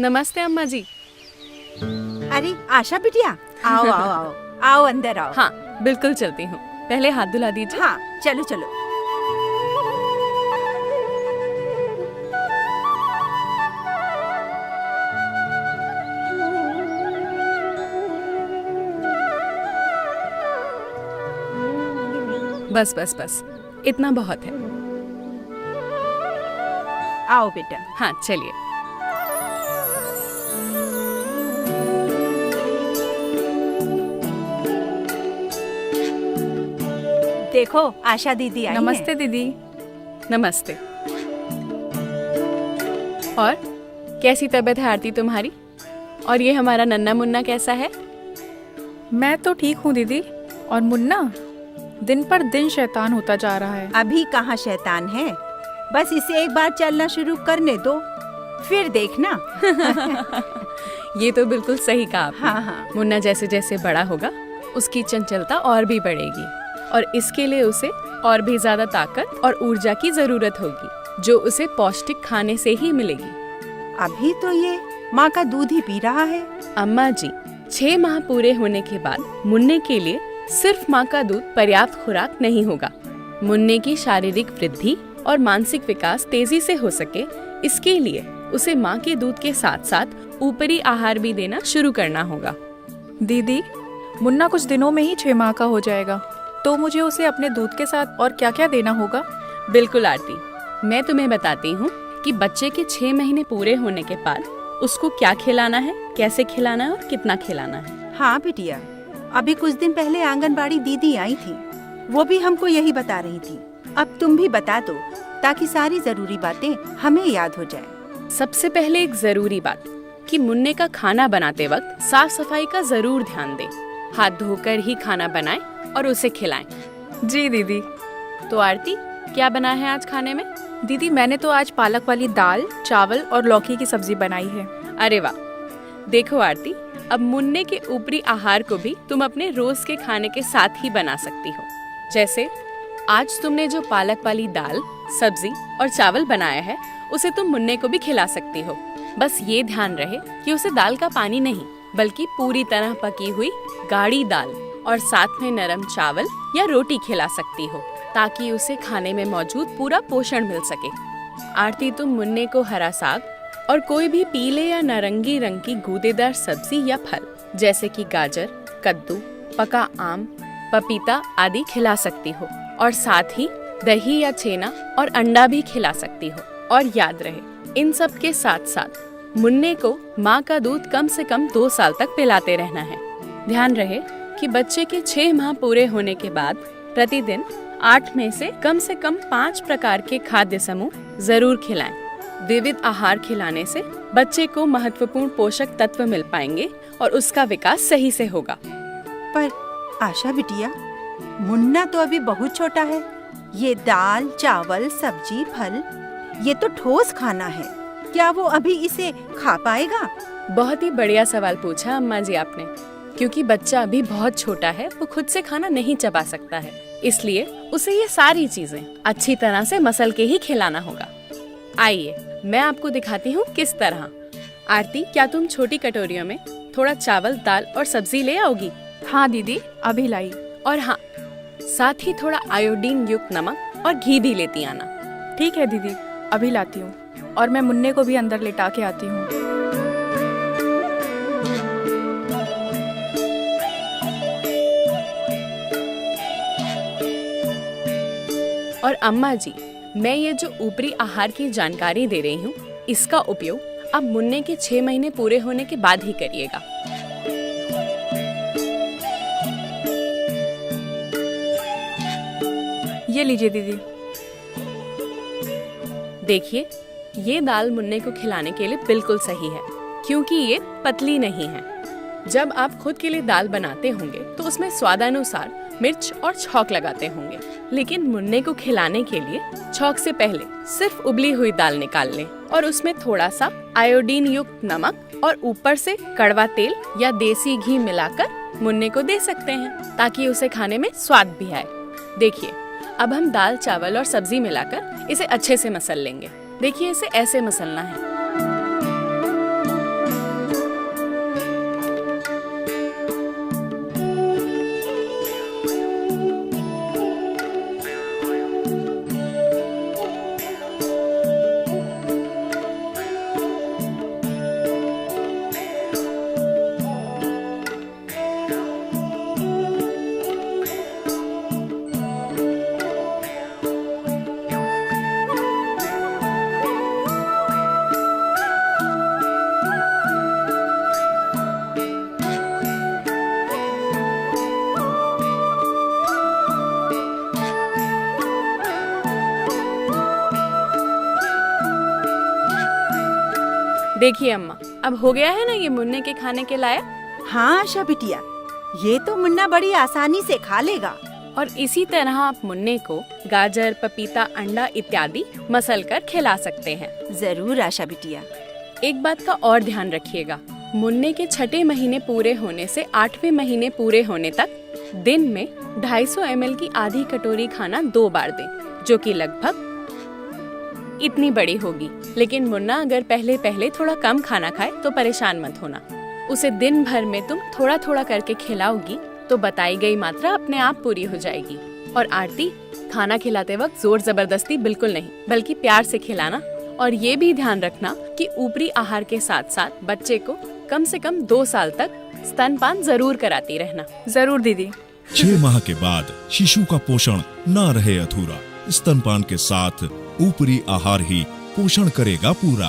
नमस्ते अम्मा जी। अरे आशा बिटिया, आओ आओ आओ आओ, अंदर आओ। हाँ बिल्कुल चलती हूँ, पहले हाथ धुला दीजिए। हाँ चलो चलो। बस बस बस, इतना बहुत है। आओ बेटा। हाँ चलिए। देखो आशा दीदी आई नमस्ते हैं। दीदी। नमस्ते। और कैसी तबीयत है आरती तुम्हारी? और ये हमारा नन्ना मुन्ना कैसा है? मैं तो ठीक हूँ दीदी। और मुन्ना दिन पर दिन शैतान होता जा रहा है। अभी कहाँ शैतान है, बस इसे एक बार चलना शुरू करने दो, फिर देखना। ये तो बिल्कुल सही कहा आपने। हाँ हाँ। मुन्ना जैसे जैसे बड़ा होगा उसकी चंचलता और भी बढ़ेगी और इसके लिए उसे और भी ज्यादा ताकत और ऊर्जा की जरूरत होगी, जो उसे पौष्टिक खाने से ही मिलेगी। अभी तो ये माँ का दूध ही पी रहा है। अम्मा जी, 6 माह पूरे होने के बाद मुन्ने के लिए सिर्फ माँ का दूध पर्याप्त खुराक नहीं होगा। मुन्ने की शारीरिक वृद्धि और मानसिक विकास तेजी से हो सके, इसके लिए उसे माँ के दूध के साथ साथ ऊपरी आहार भी देना शुरू करना होगा। दीदी, मुन्ना कुछ दिनों में ही 6 माह का हो जाएगा, तो मुझे उसे अपने दूध के साथ और क्या क्या देना होगा? बिल्कुल आरती, मैं तुम्हें बताती हूँ कि बच्चे के 6 महीने पूरे होने के बाद उसको क्या खिलाना है, कैसे खिलाना है और कितना खिलाना है। हाँ बिटिया, अभी कुछ दिन पहले आंगनबाड़ी दीदी आई थी, वो भी हमको यही बता रही थी। अब तुम भी बता दो ताकि सारी जरूरी बातें हमें याद हो जाए। सबसे पहले एक जरूरी बात कि मुन्ने का खाना बनाते वक्त साफ सफाई का जरूर ध्यान दें। हाथ धोकर ही खाना बनाएं और उसे खिलाएं। जी दीदी। तो आरती, क्या बना है आज खाने में? दीदी, मैंने तो आज पालक वाली दाल, चावल और लौकी की सब्जी बनाई है। अरे वाह। देखो आरती, अब मुन्ने के ऊपरी आहार को भी तुम अपने रोज के खाने के साथ ही बना सकती हो। जैसे आज तुमने जो पालक वाली दाल, सब्जी और चावल बनाया है, उसे तुम मुन्ने को भी खिला सकती हो। बस ये ध्यान रहे कि उसे दाल का पानी नहीं, बल्कि पूरी तरह पकी हुई गाढ़ी दाल और साथ में नरम चावल या रोटी खिला सकती हो, ताकि उसे खाने में मौजूद पूरा पोषण मिल सके। आरती, तुम मुन्ने को हरा साग और कोई भी पीले या नारंगी रंग की गूदेदार सब्जी या फल जैसे कि गाजर, कद्दू, पका आम, पपीता आदि खिला सकती हो और साथ ही दही या छेना और अंडा भी खिला सकती हो। और याद रहे, इन सब के साथ साथ मुन्ने को माँ का दूध कम से कम 2 साल तक पिलाते रहना है। ध्यान रहे कि बच्चे के 6 माह पूरे होने के बाद प्रतिदिन 8 में से कम 5 प्रकार के खाद्य समूह जरूर खिलाएं। विविध आहार खिलाने से बच्चे को महत्वपूर्ण पोषक तत्व मिल पाएंगे और उसका विकास सही से होगा। पर आशा बिटिया, मुन्ना तो अभी बहुत छोटा है। ये दाल, चावल, सब्जी, फल, ये तो ठोस खाना है। क्या वो अभी इसे खा पाएगा? बहुत ही बढ़िया सवाल पूछा अम्मा जी आपने, क्योंकि बच्चा अभी बहुत छोटा है, वो खुद से खाना नहीं चबा सकता है। इसलिए उसे ये सारी चीजें अच्छी तरह से मसल के ही खिलाना होगा। आइए मैं आपको दिखाती हूँ किस तरह। आरती, क्या तुम छोटी कटोरियों में थोड़ा चावल, दाल और सब्जी ले आओगी? हाँ दीदी, अभी लाई। और हाँ, साथ ही थोड़ा आयोडीन युक्त नमक और घी भी लेती आना। ठीक है दीदी, अभी लाती हूँ। और मैं मुन्ने को भी अंदर लेटा के आती हूँ। और अम्मा जी, मैं ये जो ऊपरी आहार की जानकारी दे रही हूँ, इसका उपयोग अब मुन्ने के 6 महीने पूरे होने के बाद ही करिएगा। ये लीजिए दीदी। देखिए, ये दाल मुन्ने को खिलाने के लिए बिल्कुल सही है, क्योंकि ये पतली नहीं है। जब आप खुद के लिए दाल बनाते होंगे तो उसमें स्वादानुसार मिर्च और छौंक लगाते होंगे, लेकिन मुन्ने को खिलाने के लिए छौंक से पहले सिर्फ उबली हुई दाल निकाल लें और उसमें थोड़ा सा आयोडीन युक्त नमक और ऊपर से कड़वा तेल या देसी घी मिलाकर मुन्ने को दे सकते हैं, ताकि उसे खाने में स्वाद भी आए। देखिए, अब हम दाल, चावल और सब्जी मिलाकर इसे अच्छे से मसल लेंगे। देखिए, इसे ऐसे मसलना है। देखिए अम्मा, अब हो गया है ना ये मुन्ने के खाने के लायक। हाँ आशा बिटिया, ये तो मुन्ना बड़ी आसानी से खा लेगा। और इसी तरह आप मुन्ने को गाजर, पपीता, अंडा इत्यादि मसल कर खिला सकते हैं। जरूर आशा बिटिया। एक बात का और ध्यान रखिएगा, मुन्ने के 6 महीने पूरे होने से 8वें महीने पूरे होने तक दिन में 250 ml की आधी कटोरी खाना 2 बार दें, जो कि लगभग इतनी बड़ी होगी। लेकिन मुन्ना अगर पहले पहले थोड़ा कम खाना खाए तो परेशान मत होना। उसे दिन भर में तुम थोड़ा थोड़ा करके खिलाओगी तो बताई गई मात्रा अपने आप पूरी हो जाएगी। और आरती, खाना खिलाते वक्त जोर जबरदस्ती बिल्कुल नहीं, बल्कि प्यार से खिलाना। और ये भी ध्यान रखना कि ऊपरी आहार के साथ साथ बच्चे को कम से कम 2 साल तक स्तनपान जरूर कराती रहना। जरूर दीदी। 6 माह के बाद शिशु का पोषण न रहे अधूरा। स्तनपान के साथ ऊपरी आहार ही पोषण करेगा पूरा।